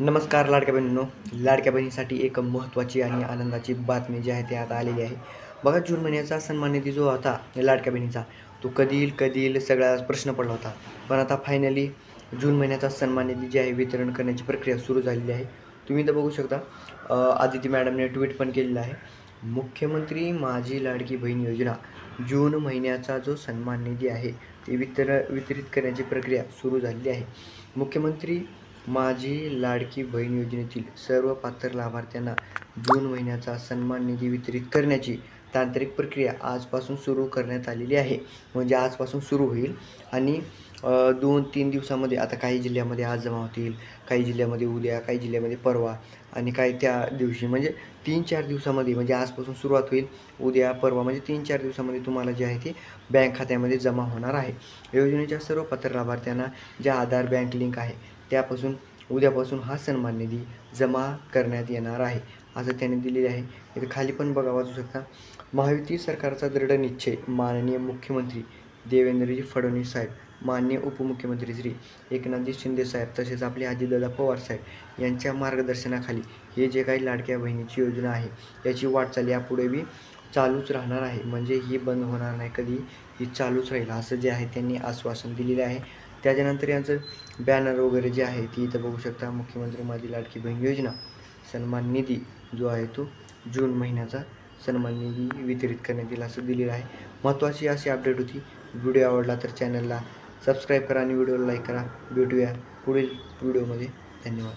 नमस्कार लाडक्या बहिणींनो. लाडक्या बहिणीसाठी एक महत्त्वाची आणि आनंदाची बातमी जी आहे ती आता आलेली आहे. बघा जून महिन्याचा सन्मान निधी जो होता लाडक्या बहिणीचा, तो कधी येईल सगळा प्रश्न पडला होता. पण आता फायनली जून महिन्याचा सन्मान निधी जे आहे वितरण करण्याची प्रक्रिया सुरू झालेली आहे. तुम्ही इथं बघू शकता आदिती मॅडमने ट्विट पण केलेलं आहे. मुख्यमंत्री माझी लाडकी बहीण योजना जून महिन्याचा जो सन्मान निधी आहे ते वितरित करण्याची प्रक्रिया सुरू झालेली आहे. मुख्यमंत्री माझी लाडकी बहीण योजनेतील सर्व पात्र लाभार्थ्यांना जून महिन्याचा सन्मान निधी वितरित करण्याची तांत्रिक प्रक्रिया आजपासून सुरू करण्यात आलेली आहे. म्हणजे आजपासून सुरू होईल आणि 2-3 दिवसामध्ये आता काही जिल्ह्यामध्ये आज जमा होतील, काही जिल्ह्यामध्ये उद्या, काही जिल्ह्यामध्ये परवा आणि काही त्या दिवशी म्हणजे 3-4 दिवसामध्ये म्हणजे आजपासून सुरुवात होईल. उद्या, परवा म्हणजे 3-4 दिवसामध्ये तुम्हाला जे आहे ते बँक खात्यामध्ये जमा होणार आहे. योजनेच्या सर्व पात्र लाभार्थ्यांना ज्या आधार बँक लिंक आहे उद्यापासून हा सन्मान निधी जमा करण्यात येणार आहे, असं त्याने दिलेले आहे. इथे खाली पण बघा वाचू शकता. महायुती सरकारचा दृढ निश्चय माननीय मुख्यमंत्री देवेंद्रजी फडणवीस साहेब, माननीय उपमुख्यमंत्री श्री एकनाथजी शिंदे साहेब तसेच आपले अजितदादा पवार साहेब यांच्या मार्गदर्शनाखाली हे जे काही लाडक्या बहिणीची योजना आहे याची वाटचाल यापुढे बी चालूच राहणार आहे. म्हणजे ही बंद होणार नाही, कधी ही चालूच राहील असं जे आहे त्यांनी आश्वासन दिलेले आहे. त्याच्यानंतर यांचं बॅनर वगैरे जे आहे ती इथं बघू शकता. मुख्यमंत्री माझी लाडकी बहीण योजना सन्मान निधी जो आहे तो जून महिन्याचा सन्मान निधी वितरित करण्यात येईल असं दिलेलं आहे. महत्त्वाची अशी अपडेट होती. व्हिडिओ आवडला तर चॅनलला सबस्क्राईब करा आणि व्हिडिओला लाईक करा. भेटूया पुढील व्हिडिओमध्ये. धन्यवाद.